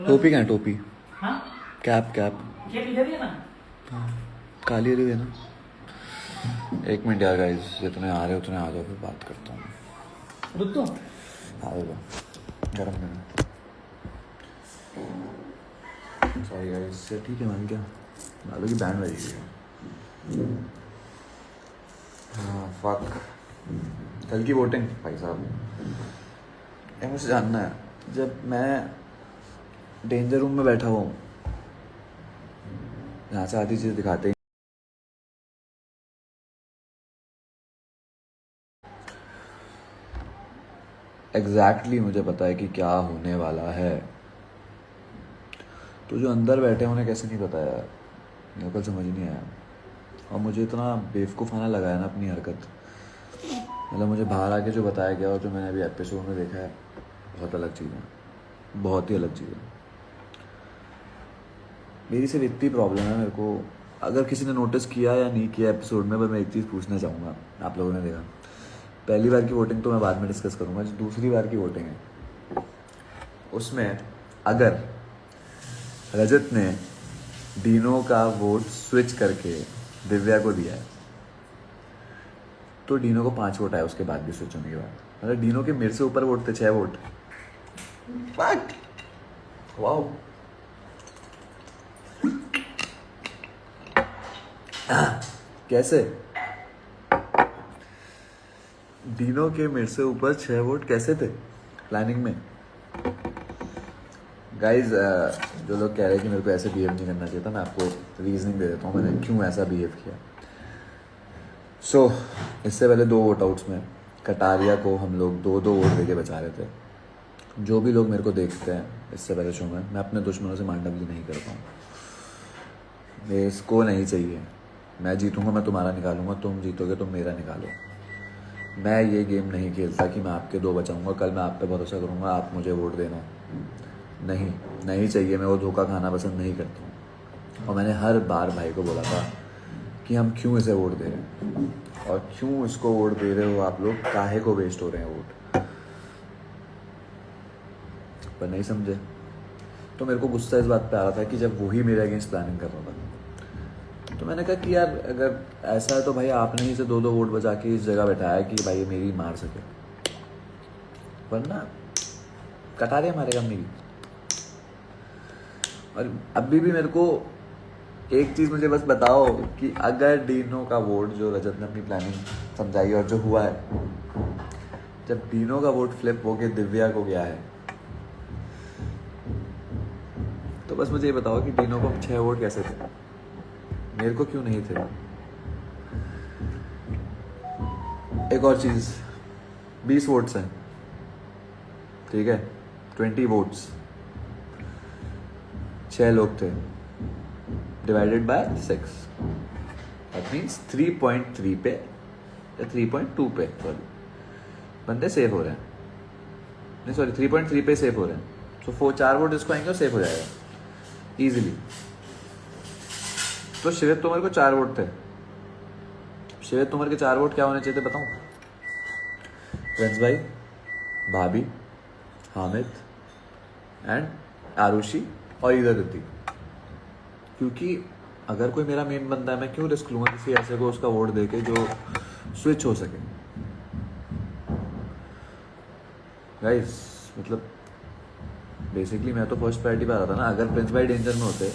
टोपी कहाँ है टोपी? हाँ कैप कैप ये इधर ही है ना। हाँ काली वाली है ना। एक मिनट यार गाइस, जितने आ रहे हो उतने आ जाओ, फिर बात करता हूँ। रुक तो हाँ देखो गर्म करना। सॉरी गाइस, ठीक है मैम, क्या मालूम की बैंड बजी है। हाँ फक, कल की वोटिंग भाई साहब, ये मुझे जानना है। जब मैं डेंजर रूम में बैठा हुआ हूँ, यहाँ से आधी चीज़ दिखाते ही एग्जैक्टली मुझे पता है कि क्या होने वाला है। तो जो अंदर बैठे हैं उन्हें कैसे नहीं पता यार, मेरे को समझ नहीं आया। और मुझे इतना बेवकूफ़ाना लगा है ना अपनी हरकत, मतलब मुझे बाहर आके जो बताया गया और जो मैंने अभी एपिसोड में देखा है, बहुत अलग चीज़ है, बहुत ही अलग चीज़ है। मेरी सिर्फ इतनी प्रॉब्लम है, मेरे को अगर किसी ने नोटिस किया या नहीं किया एपिसोड में, पर मैं एक चीज़ पूछना चाहूँगा। आप लोगों ने देखा पहली बार की वोटिंग तो मैं बाद में डिस्कस करूँगा, जो दूसरी बार की वोटिंग है उसमें अगर रजत ने डीनो का वोट स्विच करके दिव्या को दिया है, तो डीनो को 5 वोट आए उसके बाद भी स्विच होने के बाद। मतलब डीनो के मेरे से ऊपर वोट थे 6 वोट। वाओ, कैसे डीनो के मेरे से ऊपर 6 वोट कैसे थे प्लानिंग में? गाइज जो लोग कह रहे हैं कि मेरे को ऐसे बिहेव नहीं करना चाहिए था, मैं आपको रीजनिंग दे देता हूँ मैंने क्यों ऐसा बिहेव किया। इससे पहले 2 वोट आउट्स में कटारिया को हम लोग 2-2 वोट देके बचा रहे थे। जो भी लोग मेरे को देखते हैं इससे पहले शो में, मैं अपने दुश्मनों से मांडवली नहीं करता हूँ। इसको नहीं चाहिए, मैं जीतूंगा मैं तुम्हारा निकालूंगा, तुम जीतोगे तुम मेरा निकालो। मैं ये गेम नहीं खेलता कि मैं आपके 2 बचाऊंगा, कल मैं आप पे भरोसा करूंगा आप मुझे वोट देना। नहीं, नहीं चाहिए, मैं वो धोखा खाना पसंद नहीं करता हूँ। और मैंने हर बार भाई को बोला था कि हम क्यों इसे वोट दे रहे हैं और क्यों इसको वोट दे रहे हो आप लोग, काहे को वेस्ट हो रहे हैं वोट, पर नहीं समझे। तो मेरे को गुस्सा इस बात पे आ रहा था कि जब वही मेरे अगेंस्ट प्लानिंग कर रहा था, तो मैंने कहा कि यार अगर ऐसा है तो भाई आपने ही से 2-2 वोट बचा के इस जगह बैठाया कि भाई ये मेरी मार सके, वरना कटारिया मारेगा मेरी। और अभी भी मेरे को एक चीज़ मुझे बस बताओ कि अगर डीनो का वोट जो रजत ने अपनी प्लानिंग समझाई और जो हुआ है, जब डीनो का वोट फ्लिप होके दिव्या को गया है, तो बस मुझे ये बताओ कि डीनो को 6 वोट कैसे थे, मेरे को क्यों नहीं थे। एक और चीज़, 20 वोट्स हैं, ठीक है, 20 वोट्स, 6 लोग थे, डिवाइडेड बाय 6, दैट मीन्स 3.3 पे या 3.2 पे सॉरी बंदे सेफ हो रहे हैं, नहीं सॉरी 3.3 पे सेफ हो रहे हैं। तो 4 वोट इसको आएंगे और सेफ हो जाएगा इजीली। तो शिविर तोमर को 4 वोट थे, शिविर तोमर के 4 वोट क्या होने चाहिए थे बताऊं? प्रिंस भाई, भाभी, हामिद एंड आरुषि और इधर ऋतिक। क्योंकि अगर कोई मेरा मेन बंदा है, मैं क्यों रिस्क लूंगा किसी ऐसे को उसका वोट देके जो स्विच हो सके। गाइस मतलब बेसिकली मैं तो फर्स्ट प्रायोरिटी पे आ रहा था ना। अगर प्रिंस भाई डेंजर में होते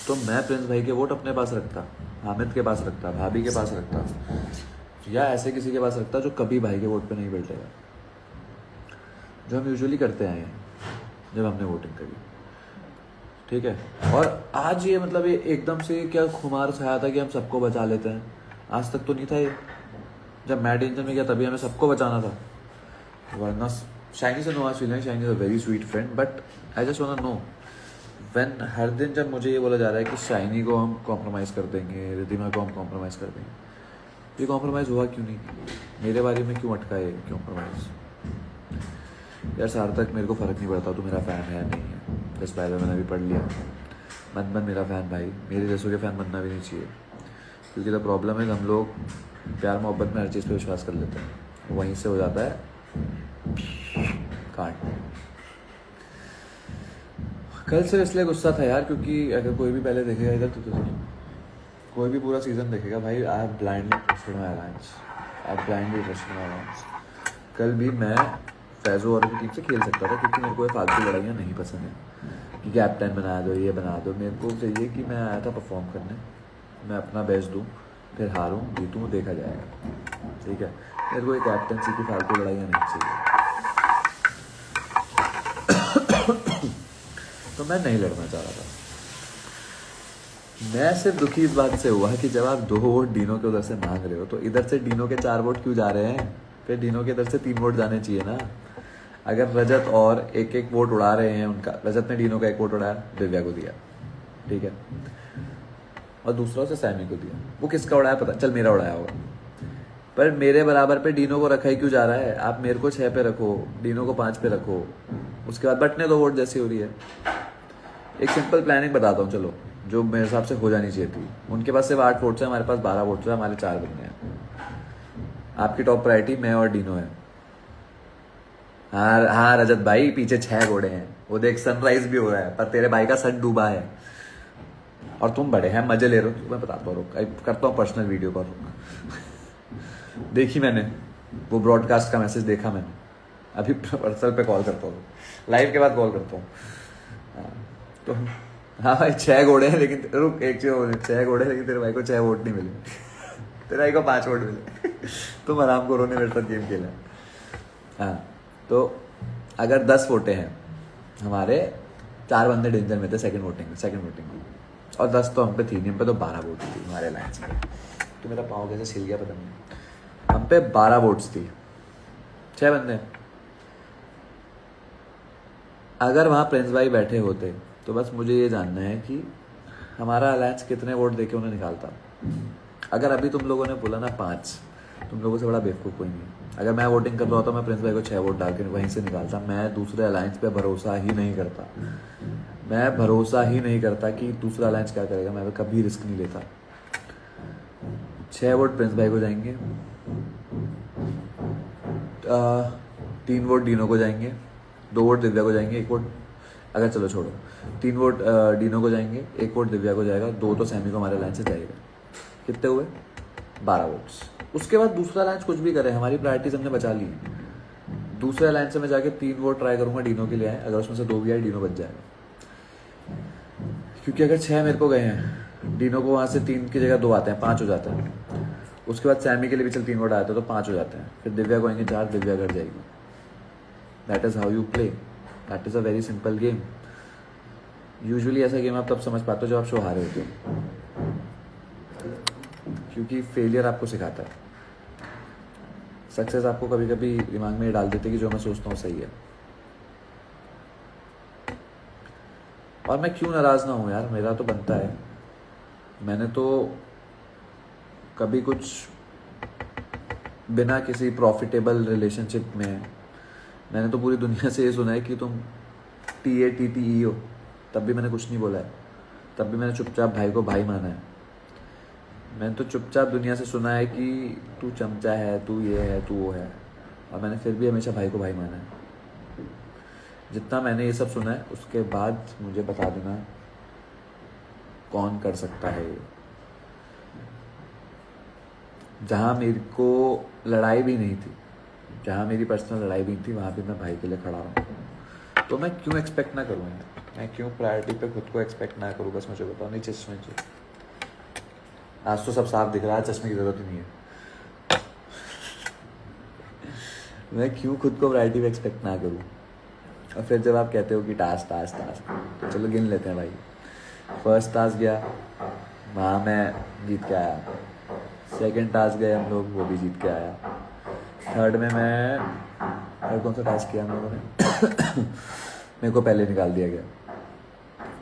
तो मैं प्रिंस भाई के वोट अपने पास रखता, हामिद के पास रखता, भाभी के पास रखता, या ऐसे किसी के पास रखता जो कभी भाई के वोट पे नहीं बैठेगा, जो हम यूजुअली करते आए हैं जब हमने वोटिंग करी, ठीक है। और आज ये मतलब ये एकदम से क्या खुमार छाया था कि हम सबको बचा लेते हैं, आज तक तो नहीं था ये। जब मैं डेंजर में गया तभी हमें सबको बचाना था, वरना शाइनी से नो आज feeling, Shiny is a very sweet friend, but I just want to know when हर दिन जब मुझे ये बोला जा रहा है कि शाइनी को हम कॉम्प्रोमाइज़ कर देंगे, रिद्धिमा को हम कॉम्प्रोमाइज़ कर देंगे, ये कॉम्प्रोमाइज़ हुआ क्यों नहीं? मेरे बारे में क्यों अटका है कॉम्प्रोमाइज़? यार सार्थक मेरे को फ़र्क नहीं पड़ता तू मेरा फ़ैन है या नहीं है, बस पहले मैंने अभी पढ़ लिया, मन बन मेरा फ़ैन भाई, मेरे जैसों के फ़ैन बनना भी नहीं चाहिए। क्योंकि द प्रॉब्लम है हम लोग प्यार मोहब्बत में हर चीज़ पे विश्वास कर लेते हैं, वहीं से हो जाता है कांड। कल सिर्फ इसलिए गुस्सा था यार क्योंकि अगर कोई भी पहले देखेगा इधर तो कोई भी पूरा सीजन देखेगा भाई, I have blindly trusted my alliance, I have blindly trusted my alliance. कल भी मैं फैज़ो और की टीम से खेल सकता था क्योंकि मेरे को ये फालतू लड़ाइयाँ नहीं पसंद है कि कैप्टन बना दो, ये बना दो। मेरे को चाहिए कि मैं आया था परफॉर्म करने, मैं अपना बेस्ट दूँ, फिर हारूँ जीतूँ देखा जाएगा, ठीक है। मेरे को ये कैप्टनसी की फालतू लड़ाइयाँ नहीं चाहिए। तो मैं नहीं लड़ना चाह रहा था। मैं सिर्फ दुखी इस बात से हुआ कि जब आप 2 वोट डीनो के उधर से मांग रहे हो तो इधर से डीनो के 4 वोट क्यों जा रहे हैं, फिर डीनो के इधर से 3 वोट जाने चाहिए ना। अगर रजत और एक वोट उड़ा रहे हैं उनका, रजत ने डीनो का 1 वोट उड़ाया, दिव्या को दिया, ठीक है, और दूसरा उसे सैमी को दिया। वो किसका उड़ाया पता, चल मेरा उड़ाया होगा, पर मेरे बराबर पे डीनो को रखा ही क्यों जा रहा है। आप मेरे को 6 पे रखो, डीनो को 5 पे रखो, उसके बाद बटने 2 वोट जैसी हो रही है। एक सिंपल प्लानिंग बताता हूँ चलो, जो मेरे हिसाब से हो जानी चाहिए थी। उनके पास सिर्फ 8 वोट्स है, हमारे पास 12 वोट्स है, हमारे 4 बंदे हैं। आपकी टॉप प्रायोरिटी मैं और डीनो है। हाँ रजत भाई, पीछे 6 घोड़े हैं, वो देख सनराइज भी हो रहा है पर तेरे भाई का सट डूबा है और तुम बड़े हैं मजे ले रहे हो। मैं बताता हूँ, रुक करता हूँ पर्सनल वीडियो पर, रुक। देखी मैंने वो ब्रॉडकास्ट का मैसेज देखा मैंने, अभी पर्सनल पे कॉल करता हूँ, लाइव के बाद कॉल करता हूँ। तो हाँ भाई 6 घोड़े हैं, लेकिन रुक एक चीज बोले, 6 घोड़े हैं लेकिन तेरे भाई को 6 वोट नहीं मिले, तेरे भाई को 5 वोट मिले। तुम आराम करो, ने मेरे साथ गेम खेला। हाँ तो अगर 10 वोटे हैं हमारे, 4 बंदे डेंजर में थे सेकंड वोटिंग में, और 10 तो हम पे थी नहीं, हम पे तो 12 वोट थी हमारे अलायंस में। तो मेरा पाँव कैसे छिल गया पता नहीं। हम पे 12 वोट्स थी, 6 बंदे। अगर वहाँ प्रिंस भाई बैठे होते तो बस मुझे ये जानना है कि हमारा अलायंस कितने वोट देके उन्हें निकालता। अगर अभी तुम लोगों ने बोला ना 5, तुम लोगों से बड़ा बेवकूफ़ कोई नहीं। अगर मैं वोटिंग कर रहा होता, मैं प्रिंस भाई को 6 वोट डाल के वहीं से निकालता। मैं दूसरे अलायंस पे भरोसा ही नहीं करता, मैं भरोसा ही नहीं करता कि दूसरा अलायंस क्या करेगा। मैं कभी रिस्क नहीं लेता। 6 वोट प्रिंस भाई को जाएंगे, 3 वोट डीनो को जाएंगे, 2 वोट दिव्या को जाएंगे, 1 वोट, अगर चलो छोड़ो, 3 वोट डीनो को जाएंगे, 1 वोट दिव्या को जाएगा, 2 तो सैमी को हमारे अलायंस से जाएगा। कितने हुए? 12 वोट्स। उसके बाद दूसरा अलायंस कुछ भी करे, हमारी प्रायोरिटीज हमने बचा ली। दूसरे अलायंस से मैं जाके 3 वोट ट्राई करूंगा डीनो के लिए आए, अगर उसमें से 2 भी आए डीनो बच जाएगा। क्योंकि अगर 6 मेरे को गए हैं, डीनो को वहाँ से 3 की जगह 2 आते हैं, 5 हो जाते हैं। उसके बाद सैमी के लिए भी चल 3 वोट आते हैं तो 5 हो जाते हैं। फिर दिव्या को आएंगे 4, दिव्या घर जाएगी। That is how you play, that is a very simple game. Usually ऐसा गेम आप तब समझ पाते हो जब आप शो हारे होते हो, क्योंकि फेलियर आपको सिखाता है। सक्सेस आपको कभी कभी दिमाग में ये डाल देते कि जो मैं सोचता हूँ सही है। और मैं क्यों नाराज़ ना हूँ यार, मेरा तो बनता है। मैंने तो कभी कुछ बिना किसी प्रॉफिटेबल रिलेशनशिप में, मैंने तो पूरी दुनिया से ये सुना है कि तुम TATTE हो, तब भी मैंने कुछ नहीं बोला है। तब भी मैंने चुपचाप भाई को भाई माना है। मैंने तो चुपचाप दुनिया से सुना है कि तू चमचा है, तू ये है, तू वो है, और मैंने फिर भी हमेशा भाई को भाई माना है। जितना मैंने ये सब सुना है उसके बाद मुझे बता देना कौन कर सकता है। जहाँ मेरे को लड़ाई भी नहीं थी, जहाँ मेरी पर्सनल लड़ाई भी नहीं थी, वहाँ भी मैं भाई के लिए खड़ा हूँ। तो मैं क्यों एक्सपेक्ट ना करूँ यार, मैं क्यों प्रायोरिटी पे खुद को एक्सपेक्ट ना करूँ। बस मुझे बताओ। नहीं चश्मे चाहिए, आज तो सब साफ दिख रहा है, चश्मे की जरूरत ही नहीं है। मैं क्यों खुद को प्रायोरिटी पे एक्सपेक्ट ना करूँ। और फिर जब आप कहते हो कि टास्क, तो चलो गिन लेते हैं भाई। फर्स्ट टास्क गया, वहाँ मैं जीत के आया। सेकंड टास्क गए हम लोग, वो भी जीत के आया। थर्ड में मैं, और कौन सा टास्क किया हम लोगों ने मेरे को पहले निकाल दिया गया।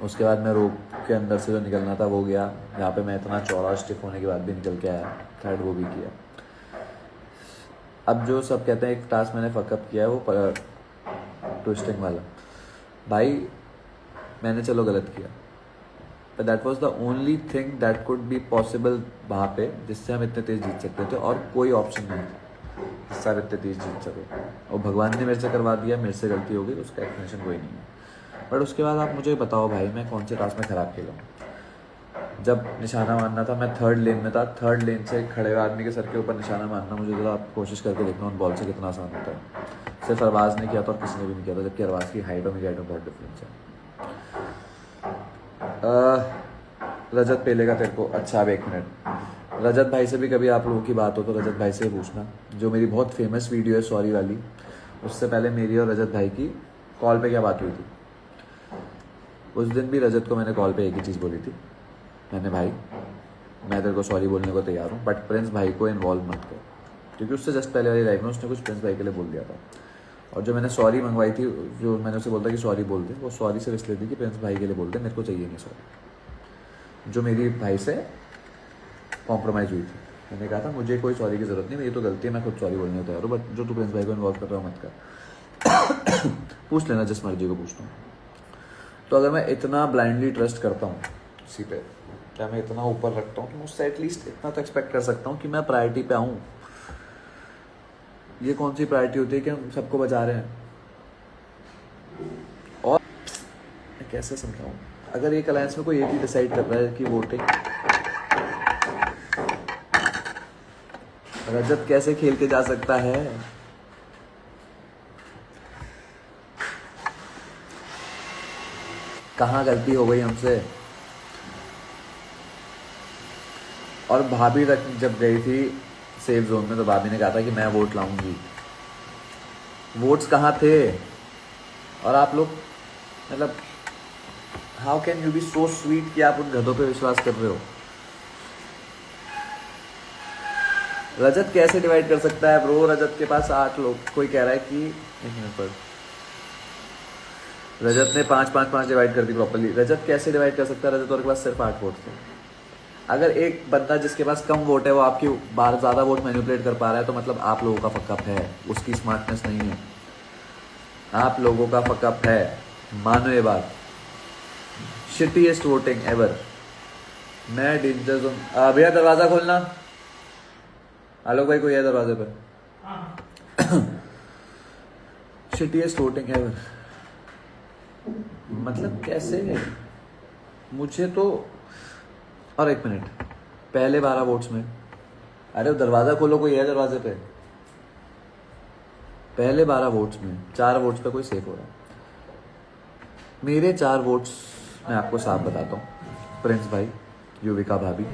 उसके बाद मैं रोप के अंदर से जो निकलना था वो गया, जहाँ पे मैं इतना चौड़ा स्टिफ होने के बाद भी निकल के आया। थर्ड वो भी किया। अब जो सब कहते हैं एक टास्क मैंने फकअप किया है, वो ट्विस्टिंग वाला। भाई मैंने चलो गलत किया, but that was the only thing that could be possible वहाँ पे, जिससे हम इतने तेज जीत सकते थे, और कोई ऑप्शन नहीं था जिससे आप इतने तेज जीत सके। और भगवान ने मेरे से करवा दिया, मेरे से गलती हो गई, उसका एक्सप्लेनेशन कोई नहीं है। बट उसके बाद आप मुझे बताओ भाई मैं कौन से टास्क में ख़राब खेला हूँ। जब निशाना मारना था मैं थर्ड लेन में था, थर्ड लेन से खड़े हुए आदमी के सर के ऊपर निशाना मारना, मुझे ज़रा आप कोशिश करके देखना उन बॉल से कितना आसान होता है। सिर्फ अरबाज ने किया था और किसी ने भी नहीं किया था, जबकि अरबाज की हाइट और मेरी हाइट में बहुत डिफरेंस है। रजत पेले का तेरे को, अच्छा अब 1 मिनट, रजत भाई से भी कभी आप लोगों की बात हो तो रजत भाई से पूछना, जो मेरी बहुत फेमस वीडियो है सॉरी वाली, उससे पहले मेरी और रजत भाई की कॉल पे क्या बात हुई थी। उस दिन भी रजत को मैंने कॉल पे एक ही चीज़ बोली थी, मैंने भाई मैं तेरे को सॉरी बोलने को तैयार हूँ बट प्रिंस भाई को इन्वॉल्व मत कर, क्योंकि उससे जस्ट पहले वाली लाइफ में उसने कुछ प्रिंस भाई के लिए बोल दिया था। और जो मैंने सॉरी मंगवाई थी, जो मैंने उसे बोलता कि सॉरी बोल दे, वो सॉरी सिर्फ इसलिए थी कि प्रिंस भाई के लिए बोल दे, मेरे को चाहिए नहीं सॉरी। जो मेरी भाई से कॉम्प्रोमाइज़ हुई थी, मैंने कहा था मुझे कोई सॉरी की ज़रूरत नहीं, मेरी तो गलती है, मैं खुद सॉरी बोलने को तैयार हूँ, बट जो तू प्रिंस भाई को इन्वॉल्व कर रहा हो मत कर। पूछ लेना जिस मर्जी को पूछता हूँ। तो अगर मैं इतना ब्लाइंडली ट्रस्ट करता हूँ किसी पे, क्या मैं इतना ऊपर रखता हूँ तो मुझसे एटलीस्ट इतना तो एक्सपेक्ट कर सकता हूँ कि मैं प्रायोरिटी पे आऊँ। ये कौन सी प्रायोरिटी होती है कि हम सबको बचा रहे हैं। और मैं कैसे समझाऊँ, अगर एक अलायंस में कोई एक ही डिसाइड कर रहा है कि वोटिंग, रजत कैसे खेल के जा सकता है। कहाँ गलती हो गई हमसे। और भाभी तक जब गई थी सेफ जोन में तो भाभी ने कहा था कि मैं वोट लाऊंगी, वोट्स कहाँ थे। और आप लोग मतलब how can you be so sweet कि आप उन गधों पे विश्वास कर रहे हो। रजत कैसे डिवाइड कर सकता है ब्रो, रजत के पास 8 लोग, कोई कह रहा है कि 1 मिनट पर रजत ने 5-5-5 डिवाइड कर दी प्रॉपर्ली। रजत कैसे डिवाइड कर सकता है, रजत और के पास सिर्फ 8 वोट थे। अगर एक बंदा जिसके पास कम वोट है वो आपकी बार ज़्यादा वोट मैनिपुलेट कर पा रहा है तो मतलब आप लोगों का फकअप है, उसकी स्मार्टनेस नहीं है, आप लोगों का फकअप है, मानो ये बात। Shittiest voting ever. मैं डेंजर जोन, भैया दरवाज़ा खोलना, आलोक भाई कोई है दरवाजे पे। शिटीएस्ट वोटिंग एवर, मतलब कैसे मुझे तो। और 1 मिनट, पहले 12 वोट्स में, अरे दरवाज़ा खोलो, कोई है दरवाजे पे। पहले 12 वोट्स में 4 वोट्स पे कोई सेफ हो रहा है। मेरे 4 वोट्स मैं आपको साफ बताता हूँ, प्रिंस भाई, युविका भाभी,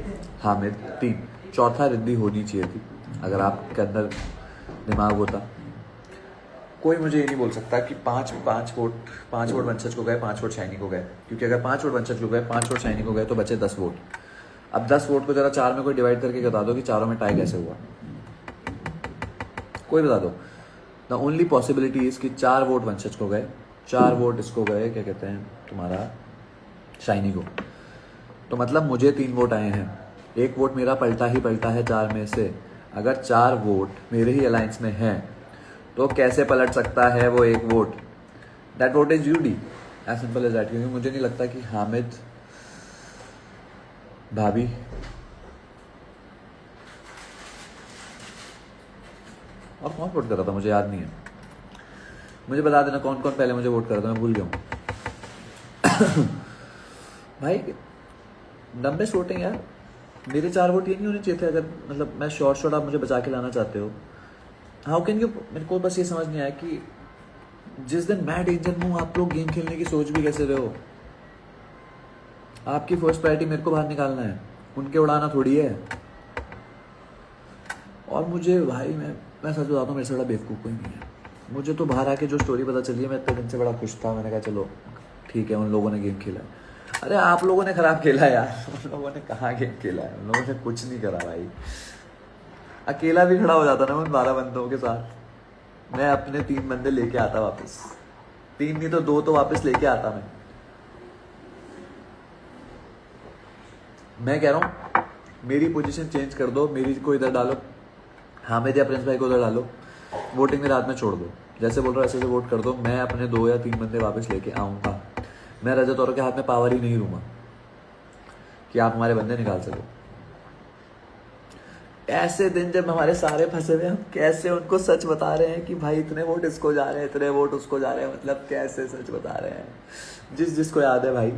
हामिद, 3, चौथा रिद्धि होनी चाहिए थी अगर आपके अंदर दिमाग होता। कोई मुझे ये नहीं बोल सकता कि 5 वोट वंशज को गए, 5 वोट शाइनी को गए, क्योंकि अगर 5 वोट वंशज को गए, 5 वोट शाइनी को गए तो बचे 10 वोट। अब 10 वोट को जरा 4 में कोई डिवाइड करके बता दो कि चारों में टाई कैसे हुआ, कोई बता दो। द ओनली पॉसिबिलिटी इज कि 4 वोट वंशज को गए, 4 वोट इसको गए, क्या कहते हैं तुम्हारा, शाइनी को। तो मतलब मुझे 3 वोट आए हैं, 1 वोट मेरा पलटा ही पलटा है 4 में से। अगर 4 वोट मेरे ही अलायंस में हैं तो कैसे पलट सकता है वो 1 वोट। दैट वोट इज यूडी, एज सिंपल एज दैट। क्योंकि मुझे नहीं लगता कि हामिद, भाभी, और कौन वोट कर रहा था मुझे याद नहीं है, मुझे बता देना कौन कौन पहले मुझे वोट कर रहा था, मैं भूल गया हूँ। भाई डम्बेस्ट वोटिंग यार, मेरे 4 वोट ये नहीं होने चाहिए थे। अगर मतलब मैं शॉर्ट आप मुझे बचा के लाना चाहते हो, हाउ कैन यू। मेरे को बस ये समझ नहीं आया कि जिस दिन मैं डेंजर में हूँ आप लोग गेम खेलने की सोच भी कैसे रहे हो। आपकी फर्स्ट प्रायोरिटी मेरे को बाहर निकालना है, उनके उड़ाना थोड़ी है। और मुझे भाई मैं सच बताता हूँ, मेरे से बड़ा बेवकूफ़ कोई नहीं है। मुझे तो बाहर आके जो स्टोरी पता चली है, मैं इतने दिन से बड़ा खुश था, मैंने कहा चलो ठीक है उन लोगों ने गेम खेला है। अरे आप लोगों ने खराब खेला यार, उन लोगों ने कहाँ गेम खेला है, उन लोगों ने कुछ नहीं करा भाई। अकेला भी खड़ा हो जाता ना उन 12 बंदों के साथ, मैं अपने 3 बंदे लेके आता वापस, 3 नहीं तो 2 तो वापस लेके आता मैं कह रहा हूँ मेरी पोजीशन चेंज कर दो, मेरी को इधर डालो, हामिद या प्रिंस भाई को उधर डालो, वोटिंग मेरे हाथ में छोड़ दो, जैसे बोल रहा हूँ ऐसे से वोट कर दो। मैं अपने 2 या 3 बंदे वापस लेके आऊँगा। मैं रजत औरों के हाथ में पावर ही नहीं दूंगा कि आप हमारे बंदे निकाल सको। ऐसे दिन जब हमारे सारे फंसे हुए, हम कैसे उनको सच बता रहे हैं कि भाई इतने वोट इसको जा रहे हैं, इतने वोट उसको जा रहे हैं, मतलब कैसे सच बता रहे हैं। जिसको याद है भाई,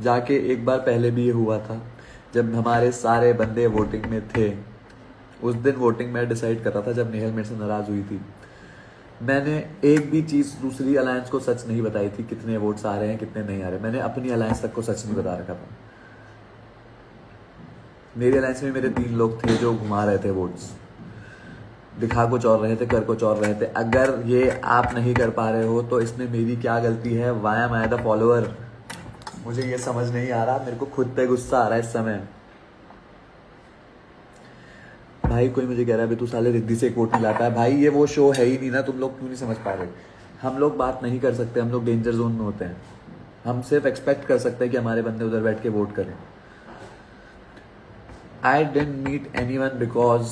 जाके एक बार पहले भी ये हुआ था जब हमारे सारे बंदे वोटिंग में थे। उस दिन वोटिंग में डिसाइड कर रहा था जब नेहल मेरे से नाराज हुई थी। मैंने एक भी चीज दूसरी अलायंस को सच नहीं बताई थी, कितने वोट्स आ रहे हैं कितने नहीं आ रहे। मैंने अपनी अलायंस तक को सच नहीं बता रखा था। मेरी अलायंस में मेरे 3 लोग थे जो घुमा रहे थे वोट्स, दिखा कुछ और रहे थे, कर कुछ और रहे थे। अगर ये आप नहीं कर पा रहे हो तो इसमें मेरी क्या गलती है? Why am I the follower? मुझे ये समझ नहीं आ रहा। मेरे को खुद पे गुस्सा आ रहा है इस समय। भाई कोई मुझे कह रहा है अभी तू साले रिद्धि से एक वोट नहीं लाता है। भाई ये वो शो है ही नहीं ना, तुम लोग क्यों नहीं समझ पा रहे? हम लोग बात नहीं कर सकते, हम लोग डेंजर जोन में होते हैं। हम सिर्फ एक्सपेक्ट कर सकते हैं कि हमारे बंदे उधर बैठ के वोट करें। I didn't meet anyone because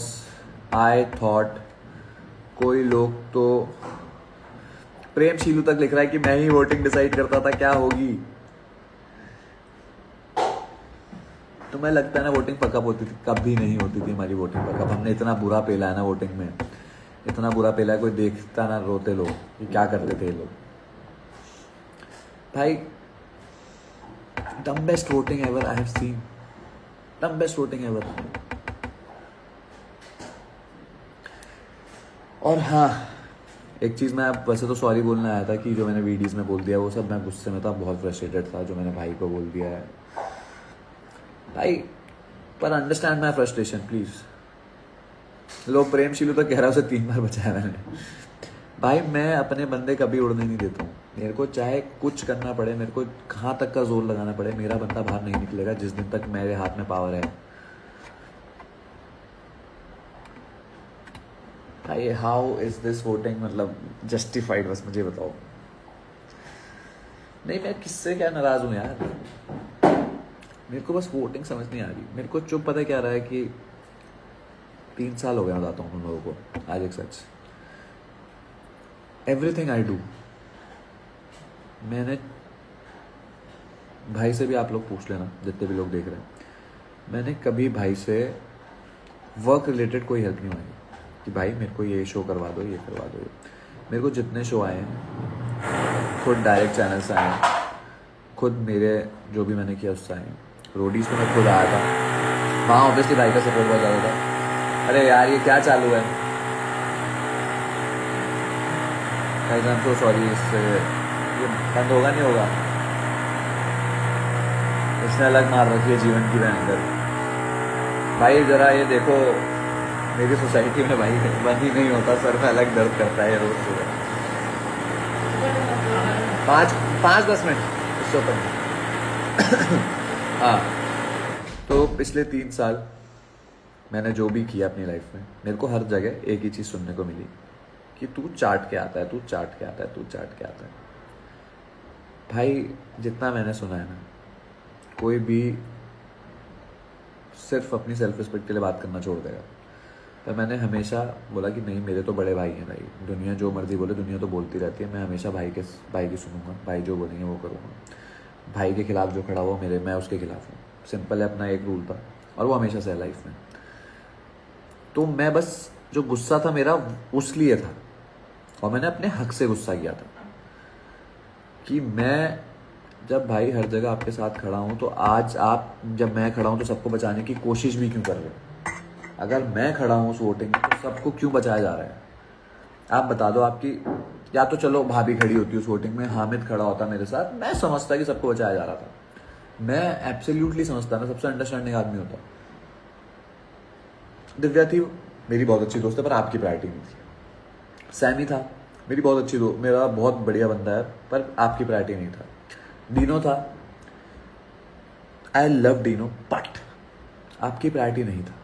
I thought कोई लोग तो प्रेम शीलू तक लिख रहा है कि मैं ही वोटिंग डिसाइड करता था, क्या होगी? तुम्हें लगता है ना वोटिंग पकअप होती थी? कभी नहीं होती थी हमारी वोटिंग पकअप। हमने इतना बुरा पेला है ना वोटिंग में, इतना बुरा पेला है, कोई देखता ना रोते लोग कि क्या करते थे ये लोग। भाई dumbest voting ever I have seen, dumbest voting ever. और हाँ, एक चीज़ मैं वैसे तो सॉरी बोलने आया था कि जो मैंने वीडियोस में बोल दिया वो सब मैं गुस्से में था, बहुत फ्रस्ट्रेटेड था जो मैंने भाई को बोल दिया है भाई। पर अंडरस्टैंड माई फ्रस्ट्रेशन प्लीज। लोग प्रेम शीलू तो कह रहा है उसे 3 बार बचाया मैंने। भाई मैं अपने बंदे कभी उड़ने नहीं देता हूँ। मेरे को चाहे कुछ करना पड़े, मेरे को कहाँ तक का जोर लगाना पड़े, मेरा बंदा बाहर नहीं निकलेगा जिस दिन तक मेरे हाथ में पावर है। भाई हाउ इज दिस वोटिंग मतलब जस्टिफाइड? बस मुझे बताओ। नहीं मैं किससे क्या नाराज हूँ यार, मेरे को बस वोटिंग समझ नहीं आ रही। मेरे को चुप पता क्या रहा है कि 3 साल हो गया बताता हूँ तुम लोगों को आज एक सच। एवरीथिंग आई डू, मैंने भाई से भी आप लोग पूछ लेना जितने भी लोग देख रहे हैं, मैंने कभी भाई से वर्क रिलेटेड कोई हेल्प नहीं मांगी कि भाई मेरे को ये शो करवा दो, ये करवा दो। मेरे को जितने शो आए हैं खुद डायरेक्ट चैनल से आए, खुद मेरे जो भी मैंने किया उससे आए। रोडीज में मैं खुद आया था, वहाँ ऑब्वियसली भाई का सपोर्ट बहुत ज़्यादा था। अरे यार ये क्या चालू है? Guys I am so sorry, इससे ये बंद होगा नहीं होगा? इसने अलग मार रखी है जीवन की भयंकर। भाई ज़रा ये देखो, मेरी सोसाइटी में भाई बंद ही नहीं होता, सर में अलग दर्द करता है रोज सुबह। 5-10 मिनट इससे ऊपर। हाँ, तो पिछले 3 साल मैंने जो भी किया अपनी लाइफ में, मेरे को हर जगह एक ही चीज़ सुनने को मिली कि तू चाट के आता है, तू चाट के आता है, तू चाट के आता है। भाई जितना मैंने सुना है ना, कोई भी सिर्फ अपनी सेल्फ रिस्पेक्ट के लिए बात करना छोड़ देगा। पर मैंने हमेशा बोला कि नहीं, मेरे तो बड़े भाई हैं भाई, दुनिया जो मर्जी बोले, दुनिया तो बोलती रहती है, मैं हमेशा भाई की सुनूंगा, भाई जो बोलेंगे वो करूँगा। भाई के खिलाफ जो खड़ा हुआ मैं उसके खिलाफ हूँ। सिंपल है, अपना एक रूल था और वो हमेशा से लाइफ में। तो मैं बस जो गुस्सा था मेरा उस लिए था, और मैंने अपने हक से गुस्सा किया था कि मैं जब भाई हर जगह आपके साथ खड़ा हूँ, तो आज आप जब मैं खड़ा हूँ तो सबको बचाने की कोशिश भी क्यों कर रहे हो? अगर मैं खड़ा हूँ उस वोटिंग में तो सबको क्यों बचाया जा रहा है? आप बता दो। आपकी या तो चलो भाभी खड़ी होती उस वोटिंग में, हामिद खड़ा होता मेरे साथ, मैं समझता कि सबको बचाया जा रहा था। मैं एब्सोल्युटली समझता, मैं सबसे अंडरस्टैंडिंग आदमी होता। दिव्या थी, मेरी बहुत अच्छी दोस्त है, पर आपकी प्रायोरिटी नहीं थी। सैमी था, मेरी बहुत अच्छी दोस्त, मेरा बहुत बढ़िया बंदा है, पर आपकी प्रायोरिटी नहीं था। डीनो था, आई लव डीनो, बट आपकी प्रायोरिटी नहीं था।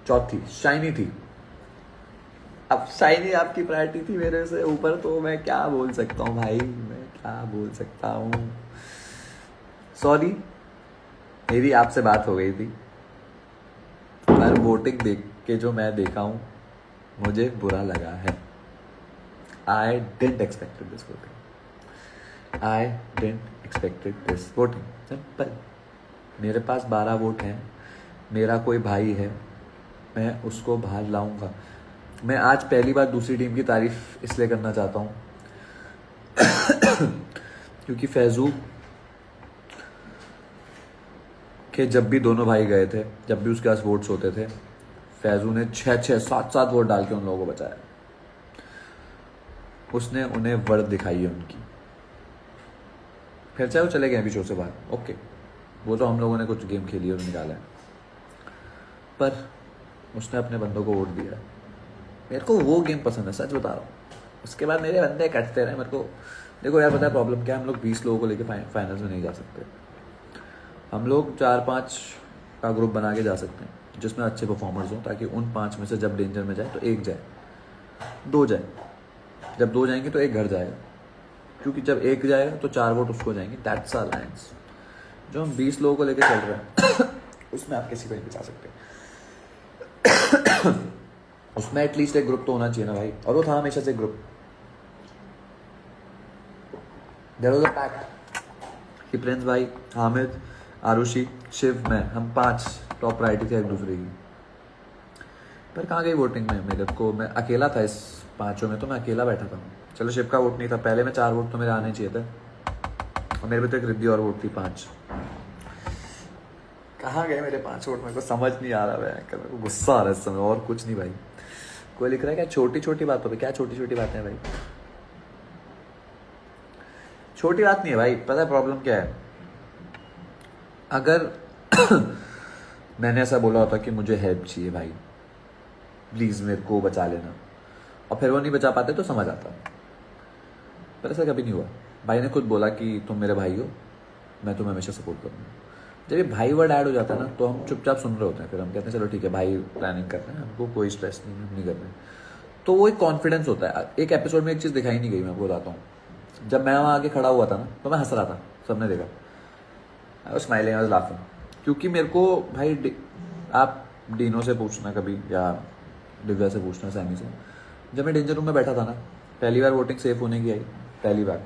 चौथी शाइनी थी। अब शाइनी आपकी प्रायोरिटी थी मेरे से ऊपर, तो मैं क्या बोल सकता हूँ भाई, मैं क्या बोल सकता हूँ। सॉरी, मेरी आपसे बात हो गई थी, पर वोटिंग देख के जो मैं देखा हूँ मुझे बुरा लगा है। I didn't expected this voting, I didn't expected this voting. Simple. मेरे पास 12 वोट हैं, मेरा कोई भाई है, मैं उसको बाहर लाऊंगा। मैं आज पहली बार दूसरी टीम की तारीफ इसलिए करना चाहता हूँ क्योंकि फैजू के जब भी दोनों भाई गए थे, जब भी उसके पास वोट्स होते थे, फैजू ने 6-6 7-7 वोट डाल के उन लोगों को बचाया। उसने उन्हें वर्थ दिखाई है उनकी। फिर चाहे वो चले गए अभी शो से बाहर, ओके, वो तो हम लोगों ने कुछ गेम खेली और निकाला है, पर उसने अपने बंदों को वोट दिया। मेरे को वो गेम पसंद है, सच बता रहा हूँ। उसके बाद मेरे बंदे कटते रहे मेरे को। देखो यार, पता है प्रॉब्लम क्या है, हम लोग 20 लोगों को लेके फाइनल्स में नहीं जा सकते। हम लोग 4-5 का ग्रुप बना के जा सकते हैं जिसमें अच्छे परफॉर्मर्स हों, ताकि उन 5 में से जब डेंजर में जाए तो एक जाए, 2 जाए। जब 2 जाएंगे तो एक घर जाएगा, क्योंकि जब एक जाएगा तो 4 वोट उसको जाएंगे। That's alliance. जो हम 20 लोगों को लेकर चल रहे हैं उसमें आप किसी को नहीं बचा सकते। उसमें एटलीस्ट एक ग्रुप तो होना चाहिए ना भाई, और वो था हमेशा से group. There was a pact कि प्रिंस भाई, हामिद, आरुषि, शिव, मैं, हम 5 टॉप प्रायोरिटी थे एक दूसरे की। पर कहाँ गई वोटिंग में? मेरे को, मैं अकेला था इस 5 में, तो मैं अकेला बैठा था। चलो शिव का वोट नहीं था, पहले में 4 वोट तो मेरे आने चाहिए थे, और मेरे भी तो एक रिद्धि और वोट थी 5। कहाँ गए मेरे 5 वोट? मेरे को समझ नहीं आ रहा है, मेरे को गुस्सा आ रहा है इस समय, और कुछ नहीं भाई। कोई लिख रहा है क्या छोटी छोटी बातों पे? क्या छोटी छोटी बातें हैं भाई? छोटी बात नहीं है भाई। पता है प्रॉब्लम क्या है? अगर मैंने ऐसा बोला होता कि मुझे हेल्प चाहिए भाई, प्लीज़ मेरे को बचा लेना, और फिर वो नहीं बचा पाते तो समझ आता, पर ऐसा कभी नहीं हुआ। भाई ने खुद बोला कि तुम मेरे भाई हो, मैं तुम्हें हमेशा सपोर्ट करूँगा। जब ये भाई वर्ड ऐड हो जाता है ना, तो हम चुपचाप सुन रहे होते हैं। फिर हम कहते हैं चलो ठीक है भाई, प्लानिंग कर रहे हैं, हमको कोई स्ट्रेस नहीं है, हम नहीं कर रहे। तो वो एक कॉन्फिडेंस होता है। एक एपिसोड में एक चीज़ दिखाई नहीं गई, मैं आपको बताता हूँ। जब मैं वहाँ आके खड़ा हुआ था ना, तो मैं हंस रहा था, सबने देखा। I was smiling, I was laughing, क्योंकि मेरे को भाई आप डीनो से पूछना कभी, या दिव्या से पूछना, सैमी से, जब मैं डेंजर रूम में बैठा था ना, पहली बार वोटिंग सेफ होने की आई, पहली बार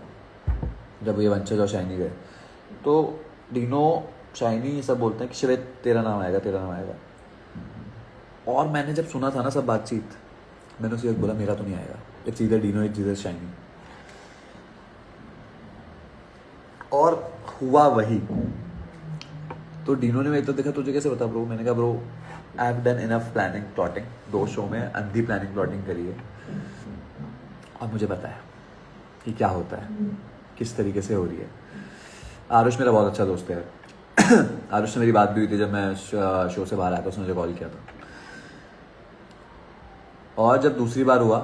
जब ये वंशज और शाइनी गए, तो डीनो, शाइनी ये सब बोलते हैं कि श्वेत तेरा नाम आएगा, तेरा नाम आएगा। और मैंने जब सुना था ना सब बातचीत, मैंने उसे बोला मेरा तो नहीं आएगा, it's either Dino, it's either shiny. और हुआ वही। तो डीनो ने मेरे तो देखा, तुझे कैसे बता ब्रो? मैंने कहा bro, I have done enough planning plotting, 2 show में अंधी प्लानिंग प्लॉटिंग करी है, और मुझे पता है कि क्या होता है, किस तरीके से हो रही है। आरुष मेरा बहुत अच्छा दोस्त है। आरुष से मेरी बात भी हुई थी जब मैं शो से बाहर आया था, उसने मुझे कॉल किया था। और जब दूसरी बार हुआ,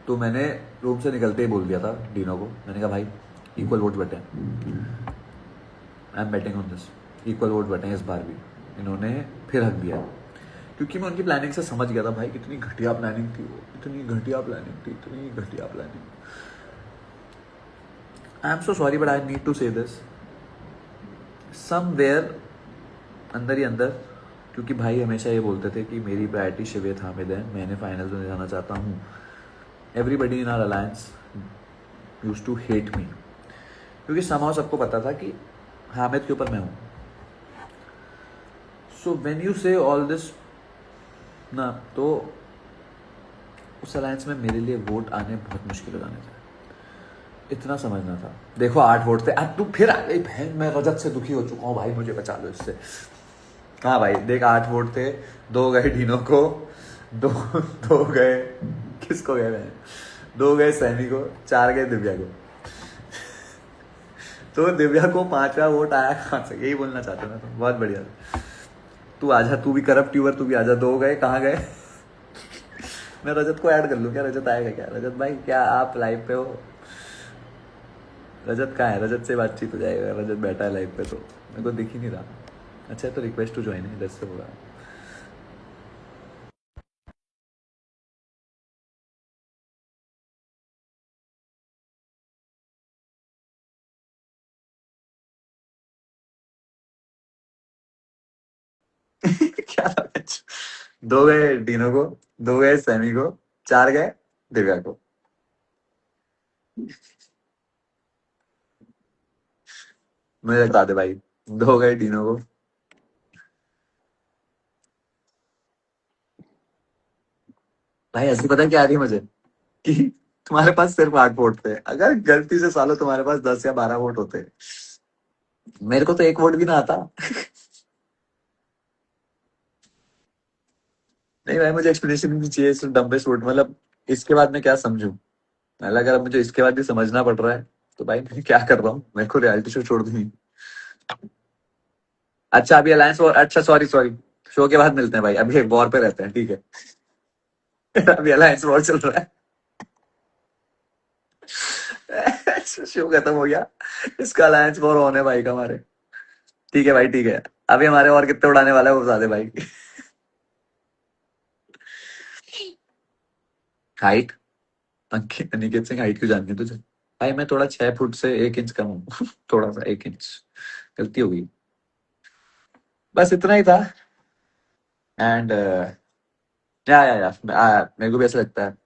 तो मैंने रूम से निकलते ही बोल दिया था डीनो को, मैंने कहा भाई इक्वल वोट बटे, I am betting on this, equal vote बटे इस बार भी। इन्होंने फिर हक दिया, क्योंकि मैं उनकी प्लानिंग से समझ गया था भाई, कितनी घटिया प्लानिंग थी वो, इतनी घटिया प्लानिंग थी, इतनी घटिया planning. I am so sorry but I need to say this somewhere अंदर ही अंदर, क्योंकि भाई हमेशा ये बोलते थे कि मेरी प्रायोरिटी शिवेत हामिद है, मैंने फाइनल्स में जाना चाहता हूँ। Everybody in our alliance use to hate me, क्योंकि समाव सबको पता था कि हामिद के ऊपर मैं हूँ। सो व्हेन यू से ऑल दिस ना, तो उस अलायंस में मेरे लिए वोट आने बहुत मुश्किल हो जाने थे, इतना समझना था। देखो 8 वोट थे, अब तू फिर आ गई बहन, मैं रजत से दुखी हो चुका हूँ भाई, मुझे बचा लो इससे। हाँ भाई देख, 8 वोट थे, 2 गए डीनो को, दो दो गए, किसको गए मैं, 2 गए सैमी को, 4 गए दिव्या को। तो दिव्या को 5वां वोट आया कहाँ से, यही बोलना चाहते ना तुम? बहुत बढ़िया। तू आजा, तू भी करप्ट यूर, तू भी आजा। 2 गए, कहाँ गए? मैं रजत को ऐड कर लूँ क्या? रजत आएगा क्या? रजत भाई क्या आप लाइव पे हो? रजत कहाँ है? रजत से बातचीत हो जाएगा, रजत बैठा है लाइव पे, तो मेरे को दिख ही नहीं रहा। अच्छा तो रिक्वेस्ट टू ज्वाइन है, इधर से होगा। क्या था bitch? 2 गए डीनो को, 2 गए सैमी को, 4 गए दिव्या को। मुझे बता दे भाई, 2 गए डीनो को। भाई ऐसी पता है क्या आ रही है मुझे कि तुम्हारे पास सिर्फ 8 वोट थे, अगर गलती से सालो तुम्हारे पास 10 या 12 वोट होते, मेरे को तो 1 वोट भी ना आता। नहीं भाई, मुझे एक्सप्लेनेशन भी नहीं चाहिए इस डम्बेस्ट वोट, मतलब इसके बाद मैं क्या समझूं? मतलब अगर अब मुझे इसके बाद भी समझना पड़ रहा है तो भाई मैं क्या कर रहा हूँ, मेरे को रियलिटी शो छोड़ दूंगी। अच्छा अभी अलायंस वॉर, अच्छा सॉरी सॉरी, शो के बाद मिलते हैं भाई, अभी वॉर पे रहते हैं, ठीक है। अभी अलायंस वॉर चल रहा है। शो खत्म हो गया, इसका अलायंस वॉर होने भाई का हमारे। ठीक है भाई ठीक है, अभी हमारे और कितने उड़ाने वाला है वो बता दे भाई। हाइट, अंकित अनिकेत सिंह हाइट क्यों जाननी है तुझे? भाई मैं थोड़ा 6 फुट से 1 इंच कम हूँ। थोड़ा सा 1 इंच, गलती हो गई, बस इतना ही था। एंड या मेरे को भी ऐसा लगता है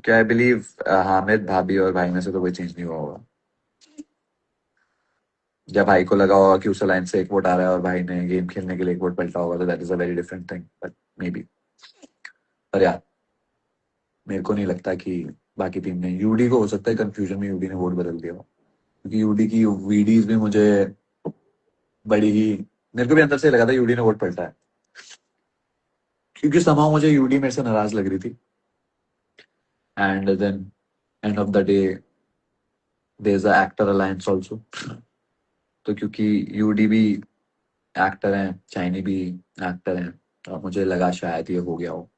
कि आई बिलीव हामिद भाभी और भाई में से तो कोई चेंज नहीं हुआ होगा। जब भाई को लगा होगा कि उस लाइन से 1 वोट आ रहा है और भाई ने गेम खेलने के लिए 1 वोट पलटा होगा, तो that is a very different thing, but may be. पर यार मेरे को नहीं लगता कि बाकी टीम ने, यूडी को हो सकता है कंफ्यूजन में यूडी ने वोट बदल दिया हो, क्योंकि यूडी की वीडीज भी मुझे बड़ी ही, मेरे को भी अंदर से लगा था यूडी ने वोट पलटा है, क्योंकि समाव मुझे यूडी मेरे से नाराज लग रही थी। And then end of the day there is a actor alliance also, तो क्योंकि यूडी भी एक्टर हैं, चाइनी भी एक्टर हैं, तो मुझे लगा शायद ये हो गया हो।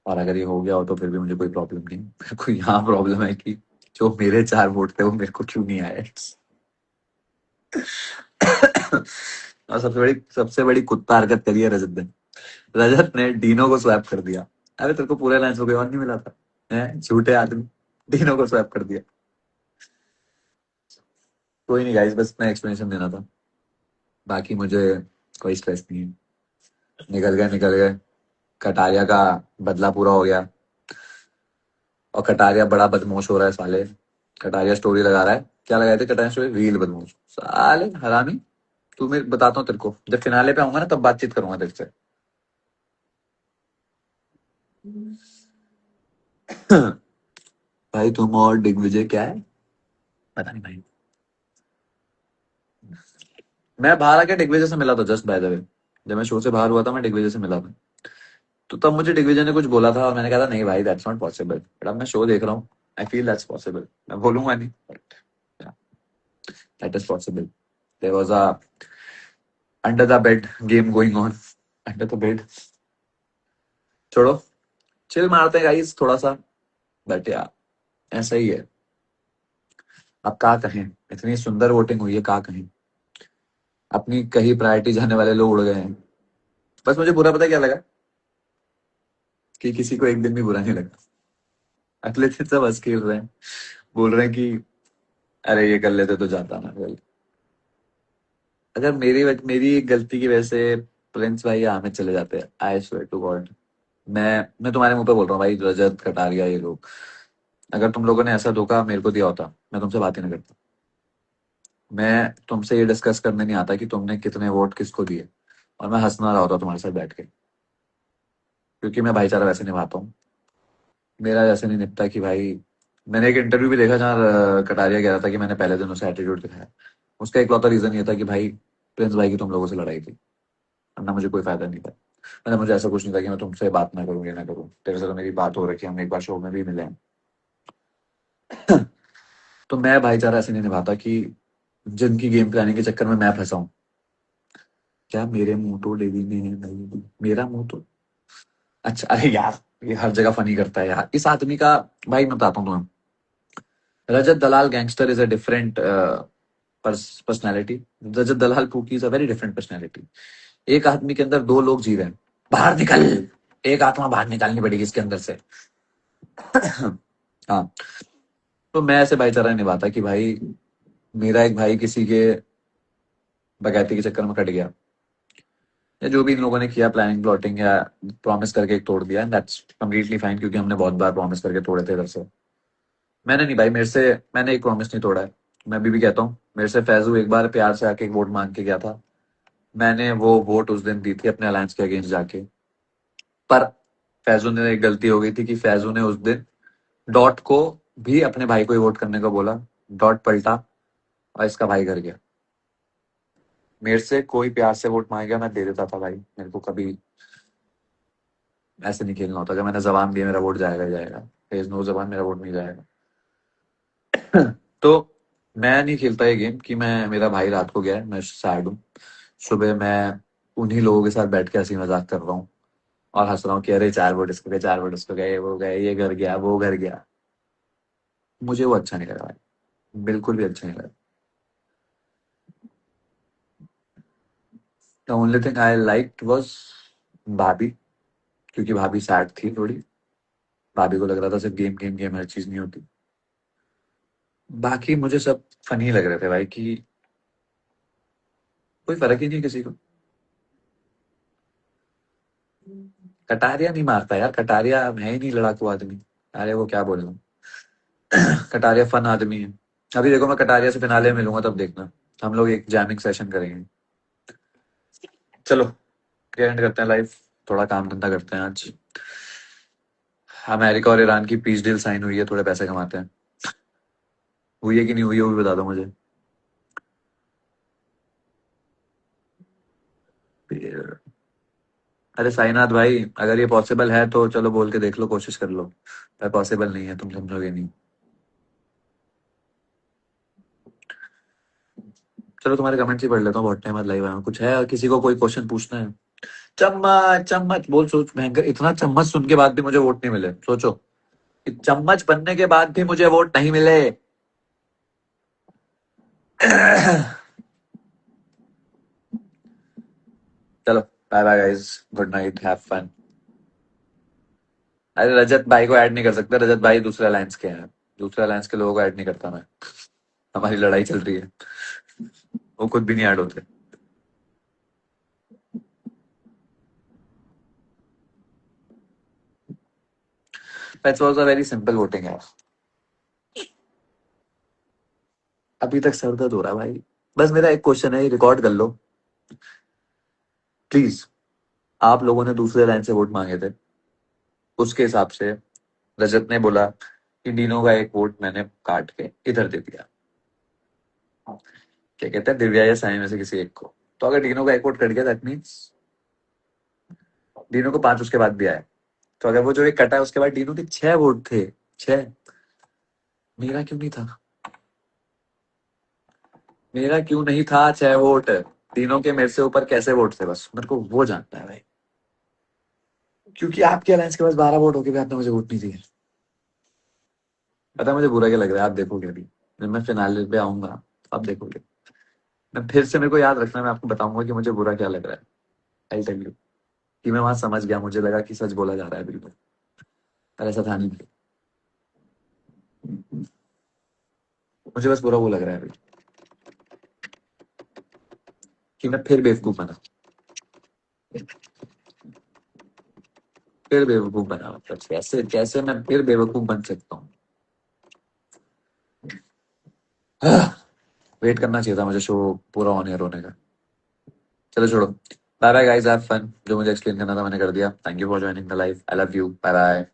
और अगर ये हो गया हो तो फिर भी मुझे कोई प्रॉब्लम नहीं, मेरे को यहाँ प्रॉब्लम है कि जो मेरे 4 वोट थे वो मेरे को क्यों नहीं आए। और सबसे बड़ी कुत्ता हरकत करी है रजत ने। रजत ने डीनो को स्वैप कर दिया। अरे तेरे को पूरे लाइन से कोई और नहीं मिला था, हैं झूठे आदमी, डीनो को स्वैप कर दिया। कोई नहीं गाइस, बस इतना एक्सप्लेनेशन देना था, बाकी मुझे कोई स्ट्रेस नहीं है। निकल गए निकल गए, कटारिया का बदला पूरा हो गया। और कटारिया बड़ा बदमाश हो रहा है साले। कटारिया स्टोरी लगा रहा है, क्या लगाए थे कटारिया स्टोरी, रील बदमाश साले हरामी। तू मैं बताता हूँ तेरे को, जब फिनाले पे आऊंगा ना तब बातचीत करूंगा तेरे से। भाई तुम और दिग्विजय क्या है, पता नहीं भाई। मैं बाहर आके दिग्विजय से मिला था जस्ट बाय द वे, जब मैं शो से बाहर हुआ था मैं दिग्विजय से मिला था। तो तब मुझे दिग्विजय ने कुछ बोला था और मैंने कहा था नहीं भाई दैट्स नॉट पॉसिबल, बट अब मैं शो देख रहा हूँ, आई फील दैट्स पॉसिबल, मैं बोलूंगा नहीं, but that is possible. There was a under the bed game going on, under the bed. छोड़ो, चिल मारते हैं गाइस थोड़ा सा, बट यार ऐसा ही है। अब क्या कहें, इतनी सुंदर वोटिंग हुई है, क्या कहें। अपनी कहीं प्रायोरिटी जाने वाले लोग उड़ गए हैं। बस मुझे बुरा पता है क्या लगा, कि किसी को एक दिन भी बुरा नहीं लगा। अगले दिन सब हंस खेल रहे हैं, बोल रहे हैं कि अरे ये कर लेते तो जाता ना वेल। अगर मेरी एक गलती की वजह से प्रिंस भाई या हामिद चले जाते हैं, आई स्वेयर टू गॉड, मैं तुम्हारे मुंह पे बोल रहा हूँ भाई, रजत कटारिया ये लोग, अगर तुम लोगों ने ऐसा धोखा मेरे को दिया होता मैं तुमसे बात ही ना करता। मैं तुमसे ये डिस्कस करने नहीं आता कि तुमने कितने वोट किसको दिए, और मैं हंसना रहा होता तुम्हारे साथ बैठ के, क्योंकि मैं भाईचारा वैसे निभाता हूँ। मेरा जैसे नहीं निपटा कि भाई, मैंने एक इंटरव्यू भी देखा जहाँ कटारिया कह रहा था कि मैंने पहले दिन उसे एटीट्यूड दिखाया। उसका इकलौता रीजन ये था कि भाई प्रिंस भाई की तुम लोगों से लड़ाई थी, वरना मुझे कोई फायदा नहीं था। मतलब मुझे ऐसा कुछ नहीं था कि मैं तुमसे बात ना करूँ, ये ना करूँ, तेरे से तो मेरी बात हो रखी है, हम एक बार शो में भी मिले हैं। तो मैं भाईचारा ऐसे नहीं निभाता कि जिनकी गेम प्लानिंग के चक्कर में मैं फंसा हूँ। क्या मेरे मुंह तो डेवी ने है भाई, मेरा मुंह तो, अच्छा अरे यार, ये हर जगह फनी करता है यार इस आदमी का। भाई मैं बताता हूँ तुम्हें, Rajat Dalal gangster is a different personality. Rajat Dalal pookie is a very different personality. एक आदमी के अंदर दो लोग जी रहे हैं, बाहर निकल, एक आत्मा बाहर निकालनी पड़ेगी इसके अंदर से। हाँ, तो मैं ऐसे भाईचारा नहीं निभाता कि भाई मेरा एक भाई किसी के बगैती के चक्कर में कट गया, या जो भी इन लोगों ने किया प्लानिंग प्लॉटिंग, या प्रॉमिस करके एक तोड़ दिया, दैट्स कम्प्लीटली फाइन, क्योंकि हमने बहुत बार प्रॉमिस करके तोड़े थे इधर से। मैंने नहीं भाई, मेरे से मैंने एक प्रॉमिस नहीं तोड़ा है। मैं अभी भी कहता हूँ, मेरे से फैजू एक बार प्यार से आके एक वोट मांग के गया था, मैंने वो वोट उस दिन दी थी अपने अलायंस के अगेंस्ट जाके। पर फैजू ने एक गलती हो गई थी कि फैजू ने उस दिन डॉट को भी अपने भाई को ही वोट करने को बोला। डॉट पलटा और इसका भाई कर गया। मेरे से कोई प्यार से वोट मांगेगा मैं दे देता था भाई, मेरे को कभी ऐसे नहीं खेलना होता। अगर मैंने जबान दी मेरा वोट जाएगा ही जाएगा, तेज नो जबान मेरा वोट नहीं जाएगा। तो मैं नहीं खेलता ये गेम कि मैं मेरा भाई रात को गया है, मैं सैड हूँ। सुबह मैं उन्हीं लोगों के साथ बैठ के हंसी मजाक कर रहा हूँ और हंस रहा हूँ कि अरे 4 वोट इसको गए, 4 वोट उसको गए, वो गए, ये घर गया, वो घर गया। मुझे वो अच्छा नहीं लगा भाई, बिल्कुल भी अच्छा नहीं लगा। The only thing I like was भाभी, क्योंकि भाभी सैड थी थोड़ी। भाभी को लग रहा था सिर्फ गेम गेम गेम, हर चीज नहीं होती। बाकी मुझे सब फनी लग रहे थे भाई कि कोई फर्क ही नहीं है किसी को। कटारिया नहीं मारता यार, कटारिया है ही नहीं लड़ाकू आदमी। अरे वो क्या बोल रहा हूँ, कटारिया फन आदमी है। अभी देखो मैं कटारिया से फिनाले में मिलूंगा तब देखना, हम लोग एक जैमिंग सेशन करेंगे। चलो एंड करते हैं लाइव, थोड़ा काम धंधा करते हैं आज। अमेरिका और ईरान की पीस डील साइन हुई है, थोड़े पैसे कमाते हैं। हुई है कि नहीं हुई है वो भी बता दो मुझे। अरे साईनाथ भाई, अगर ये पॉसिबल है तो चलो बोल के देख लो, कोशिश कर लो। पर पॉसिबल नहीं है, तुम समझोगे नहीं। चलो तुम्हारे कमेंट्स ही पढ़ लेता हूँ, बहुत टाइम बाद लाइव आया हूँ। कुछ है किसी को कोई क्वेश्चन पूछना है? चम्मच चम्मच बोल, सोच भयंकर, इतना चम्मच सुन के बाद भी मुझे वोट नहीं मिले, सोचो कि चम्मच बनने के बाद भी मुझे वोट नहीं मिले। चलो bye bye guys, good night, have fun. अरे रजत भाई को ऐड नहीं कर सकते, रजत भाई दूसरे अलायंस के हैं। दूसरे अलायंस के लोगों को ऐड नहीं करता मैं, हमारी लड़ाई चल रही है, वो खुद भी नहीं ऐड होते। That was a very simple voting है। अभी तक सर दर्द हो रहा है भाई। बस मेरा एक क्वेश्चन है, रिकॉर्ड कर लो प्लीज। आप लोगों ने दूसरे लाइन से वोट मांगे थे, उसके हिसाब से रजत ने बोला कि डीनो का एक वोट मैंने काट के इधर दे दिया, क्या कहते हैं, दिव्या या साई में से किसी एक को। तो अगर डीनो का एक वोट कट गया दैट मीन्स डीनो को 5 उसके बाद भी आया। तो अगर वो जो एक कटा है उसके बाद डीनो के 6 वोट थे, 6। मेरा क्यों नहीं था? मेरा क्यों नहीं था 6 वोट? तीनों के मेरे से ऊपर कैसे वोट थे, बस मेरे को वो जानना है भाई। क्योंकि आपके अलायंस के पास 12 वोट होके भी आपने मुझे वोट नहीं दिए। पता है मुझे बुरा क्या लग रहा है, आप देखोगे अभी जब मैं फिनाले पे आऊंगा, आप देखोगे। मैं फिर से, मेरे को याद रखना, मैं आपको बताऊंगा कि मुझे बुरा क्या लग रहा है। आई टेल यू कि मैं वहां समझ गया, मुझे लगा कि सच बोला जा रहा है बिल्कुल, पर ऐसा था नहीं। मुझे बस बुरा वो लग रहा है अभी कि मैं फिर बेवकूफ बना, फिर बेवकूफ बना। मतलब कैसे कैसे मैं फिर बेवकूफ बन सकता हूँ? वेट करना चाहिए था मुझे शो पूरा ऑन एयर होने का। चलो छोड़ो, bye bye guys, have fun. जो मुझे एक्सप्लेन करना था मैंने कर दिया। Thank you for joining the live, I love you, bye bye.